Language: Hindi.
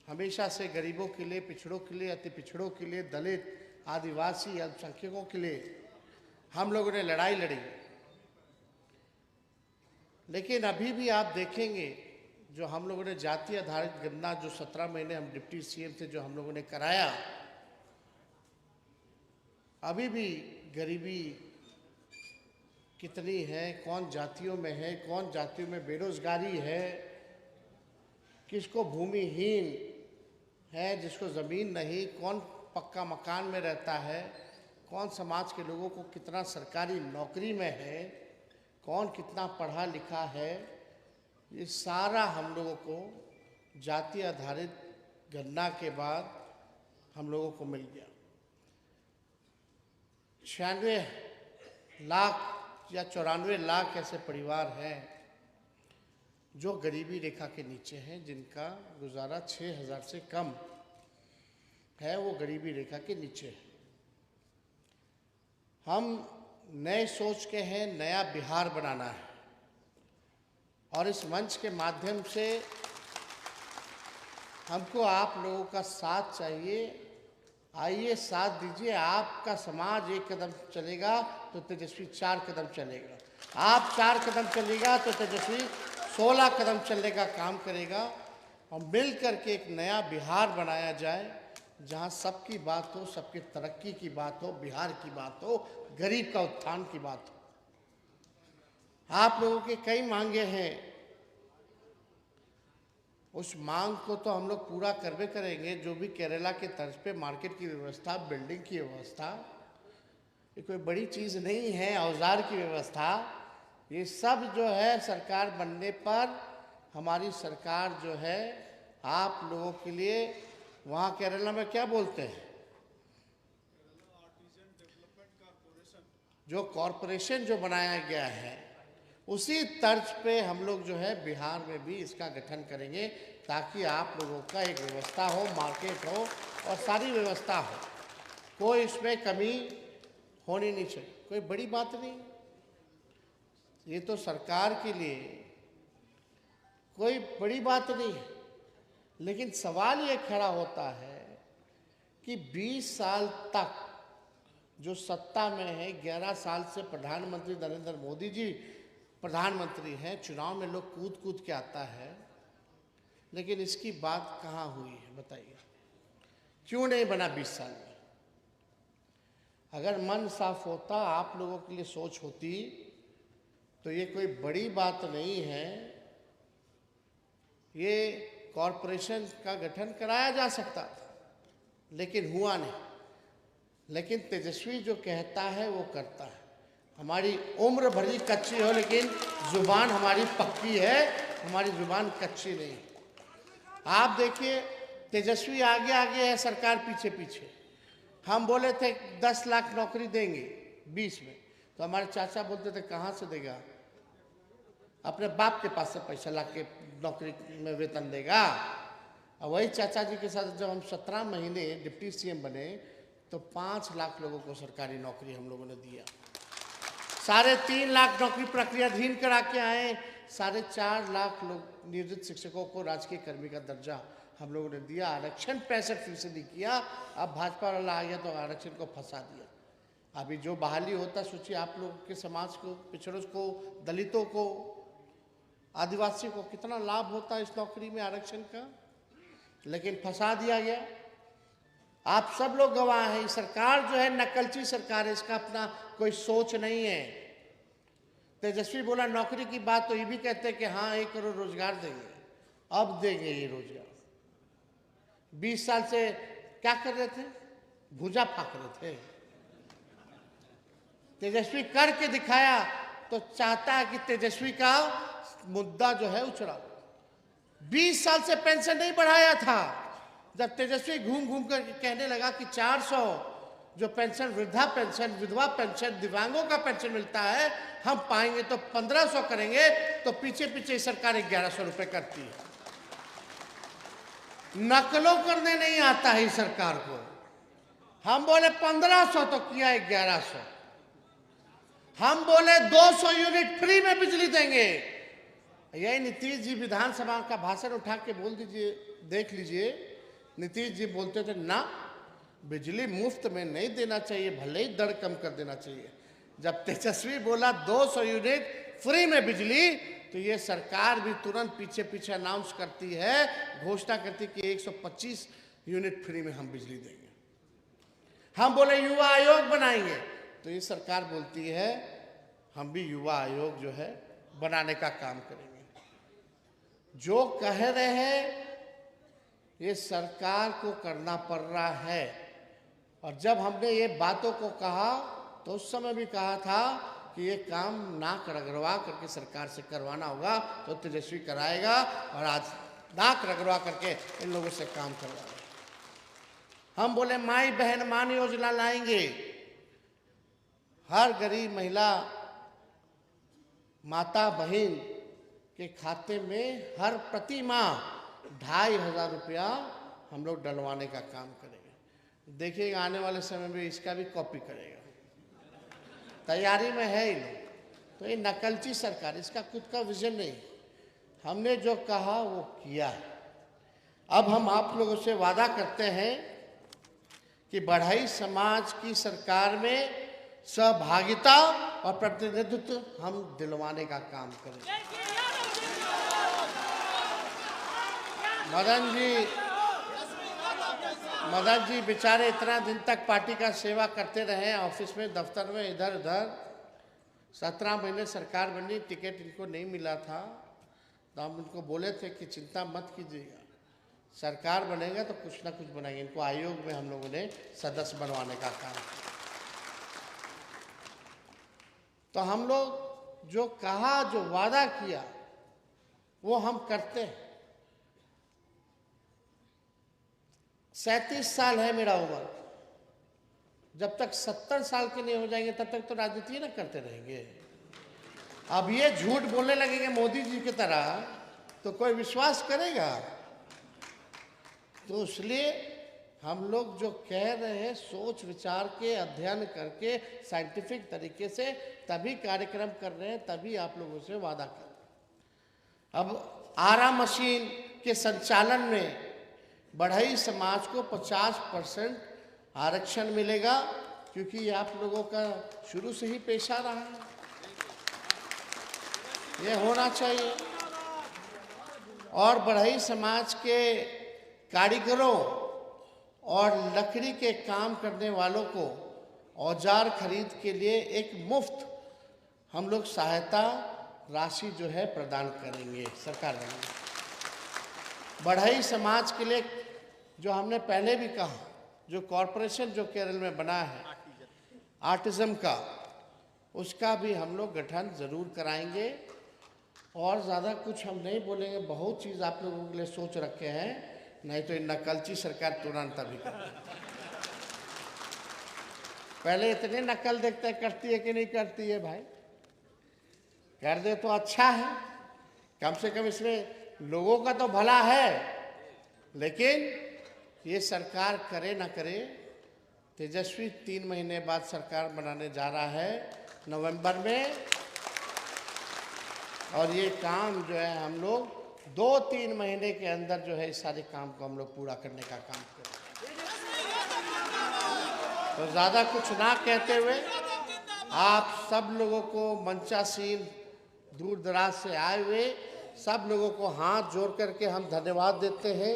हमेशा से गरीबों के लिए, पिछड़ों के लिए, अति पिछड़ों के लिए, दलित, आदिवासी, अल्पसंख्यकों के लिए हम लोगों ने लड़ाई लड़ी। लेकिन अभी भी आप देखेंगे जो हम लोगों ने जाति आधारित गणना जो 17 महीने हम डिप्टी सीएम थे जो हम लोगों ने कराया, अभी भी गरीबी कितनी है, कौन जातियों में है, कौन जातियों में बेरोजगारी है, किसको भूमिहीन है, जिसको ज़मीन नहीं, कौन पक्का मकान में रहता है, कौन समाज के लोगों को कितना सरकारी नौकरी में है, कौन कितना पढ़ा लिखा है, ये सारा हम लोगों को जाति आधारित गणना के बाद हम लोगों को मिल गया। 96 लाख या 94 लाख ऐसे परिवार हैं जो गरीबी रेखा के नीचे हैं, जिनका गुजारा 6,000 से कम है, वो गरीबी रेखा के नीचे है। हम नए सोच के हैं, नया बिहार बनाना है और इस मंच के माध्यम से हमको आप लोगों का साथ चाहिए। आइए साथ दीजिए। आपका समाज 1 कदम चलेगा तो तेजस्वी 4 कदम चलेगा, आप 4 कदम चलेगा तो तेजस्वी 16 कदम चलने का काम करेगा और मिल करके एक नया बिहार बनाया जाए जहां सबकी बात हो, सबकी तरक्की की बात हो, बिहार की बात हो, गरीब का उत्थान की बात हो। आप लोगों के कई मांगे हैं, उस मांग को तो हम लोग पूरा करवे करेंगे। जो भी केरला के तर्ज पे मार्केट की व्यवस्था, बिल्डिंग की व्यवस्था, ये कोई बड़ी चीज़ नहीं है, औजार की व्यवस्था, ये सब जो है सरकार बनने पर हमारी सरकार जो है आप लोगों के लिए, वहाँ केरला में क्या बोलते हैं, जो कॉरपोरेशन जो बनाया गया है उसी तर्ज पे हम लोग जो है बिहार में भी इसका गठन करेंगे ताकि आप लोगों का एक व्यवस्था हो, मार्केट हो और सारी व्यवस्था हो, कोई इसमें कमी होनी नहीं चाहिए। कोई बड़ी बात नहीं, ये तो सरकार के लिए कोई बड़ी बात नहीं है। लेकिन सवाल ये खड़ा होता है कि 20 साल तक जो सत्ता में है, 11 साल से प्रधानमंत्री नरेंद्र मोदी जी प्रधानमंत्री हैं, चुनाव में लोग कूद कूद के आता है, लेकिन इसकी बात कहाँ हुई है बताइए, क्यों नहीं बना 20 साल में? अगर मन साफ होता, आप लोगों के लिए सोच होती, तो ये कोई बड़ी बात नहीं है, ये कॉरपोरेशन का गठन कराया जा सकता था, लेकिन हुआ नहीं। लेकिन तेजस्वी जो कहता है वो करता है। हमारी उम्र भरी कच्ची हो लेकिन जुबान हमारी पक्की है, हमारी जुबान कच्ची नहीं। आप देखिए तेजस्वी आगे आगे है, सरकार पीछे पीछे। हम बोले थे 10 लाख नौकरी देंगे 20 में, तो हमारे चाचा बोलते थे कहाँ से देगा, अपने बाप के पास से पैसा ला के नौकरी में वेतन देगा। और वही चाचा जी के साथ जब हम 17 महीने डिप्टी सीएम बने तो 5 लाख लोगों को सरकारी नौकरी हम लोगों ने दिया। 3.5 लाख नौकरी प्रक्रियाधीन करा के आए, 4.5 लाख लोग नियोजित शिक्षकों को राजकीय कर्मी का दर्जा हम लोगों ने दिया। आरक्षण 65% किया। अब भाजपा वाला आ गया तो आरक्षण को फंसा दिया। अभी जो बहाली होता, सोचिए आप लोग के समाज को, पिछड़ों को, दलितों को, आदिवासी को कितना लाभ होता है इस नौकरी में आरक्षण का, लेकिन फंसा दिया गया। आप सब लोग गवाह हैं। सरकार जो है नकलची सरकार है, इसका अपना कोई सोच नहीं है। तेजस्वी बोला नौकरी की बात तो ये भी कहते हैं कि हाँ 1 करोड़ रोजगार देंगे, अब देंगे ये रोजगार। 20 साल से क्या कर रहे थे, भुजा फाक रहे थे। तेजस्वी करके दिखाया तो चाहता है कि तेजस्वी का मुद्दा जो है उछड़ा। 20 साल से पेंशन नहीं बढ़ाया था। जब तेजस्वी घूम घूम कर कहने लगा कि 400 जो पेंशन, वृद्धा पेंशन, विधवा पेंशन, दिव्यांगों का पेंशन मिलता है, हम पाएंगे तो 1500 करेंगे, तो पीछे पीछे सरकार 1100 रुपए करती है। नकलों करने नहीं आता है सरकार को। हम बोले 1500 तो किया 1100। हम बोले 200 यूनिट फ्री में बिजली देंगे। यही नीतीश जी विधानसभा का भाषण उठा के बोल दीजिए, देख लीजिए नीतीश जी बोलते थे ना, बिजली मुफ्त में नहीं देना चाहिए, भले ही दर कम कर देना चाहिए। जब तेजस्वी बोला 200 यूनिट फ्री में बिजली, तो ये सरकार भी तुरंत पीछे पीछे अनाउंस करती है, घोषणा करती कि 125 यूनिट फ्री में हम बिजली देंगे। हम बोले युवा आयोग बनाएंगे, तो ये सरकार बोलती है हम भी युवा आयोग जो है बनाने का काम करेंगे। जो कह रहे हैं ये सरकार को करना पड़ रहा है। और जब हमने ये बातों को कहा तो उस समय भी कहा था कि ये काम नाक रगड़वा करके सरकार से करवाना होगा, तो तेजस्वी कराएगा, और आज नाक रगड़वा करके इन लोगों से काम करवाएगा। हम बोले माई बहन मान योजना लाएंगे, हर गरीब महिला माता बहन के खाते में हर प्रति माह 2500 रुपया हम लोग डलवाने का काम करेंगे। देखिएगा आने वाले समय में इसका भी कॉपी करेगा, तैयारी में है ही लोग। तो ये नकलची सरकार, इसका खुद का विजन नहीं। हमने जो कहा वो किया है। अब हम आप लोगों से वादा करते हैं कि बढ़ई समाज की सरकार में सहभागिता और प्रतिनिधित्व हम दिलवाने का काम करेंगे। मदन जी बेचारे इतना दिन तक पार्टी का सेवा करते रहे, ऑफिस में, दफ्तर में, इधर उधर। 17 महीने सरकार बनी, टिकट इनको नहीं मिला था, तो हम इनको बोले थे कि चिंता मत कीजिएगा, सरकार बनेगा तो कुछ ना कुछ बनाएंगे। इनको आयोग में हम लोगों ने सदस्य बनवाने का काम किया। तो हम लोग जो कहा, जो वादा किया, वो हम करते हैं। 37 साल है मेरा उम्र, जब तक 70 साल के नहीं हो जाएंगे तब तक तो राजनीति ना करते रहेंगे। अब ये झूठ बोलने लगेंगे मोदी जी की तरह तो कोई विश्वास करेगा? तो इसलिए हम लोग जो कह रहे हैं सोच विचार के, अध्ययन करके, साइंटिफिक तरीके से तभी कार्यक्रम कर रहे हैं, तभी आप लोगों से वादा कर रहे हैं। अब आरा मशीन के संचालन में बढ़ई समाज को 50% आरक्षण मिलेगा, क्योंकि ये आप लोगों का शुरू से ही पेशा रहा है, ये होना चाहिए। और बढ़ई समाज के कारीगरों और लकड़ी के काम करने वालों को औजार खरीद के लिए एक मुफ्त हम लोग सहायता राशि जो है प्रदान करेंगे, सरकार देंगे। बढ़ई समाज के लिए जो हमने पहले भी कहा, जो कॉरपोरेशन जो केरल में बना है आर्टिज्म का, उसका भी हम लोग गठन जरूर कराएंगे। और ज़्यादा कुछ हम नहीं बोलेंगे, बहुत चीज़ आप लोगों के लिए सोच रखे हैं, नहीं तो इन नकलची सरकार तुरंत अभी कर। पहले इतने नकल देखते हैं, करती है कि नहीं करती है भाई, कर दे तो अच्छा है, कम से कम इसमें लोगों का तो भला है। लेकिन ये सरकार करे ना करे, तेजस्वी 3 महीने बाद सरकार बनाने जा रहा है नवंबर में, और ये काम जो है हम लोग 2-3 महीने के अंदर जो है इस सारे काम को हम लोग पूरा करने का काम करें। तो ज़्यादा कुछ ना कहते हुए आप सब लोगों को, मंचासीन दूर दराज से आए हुए सब लोगों को हाथ जोड़ करके हम धन्यवाद देते हैं।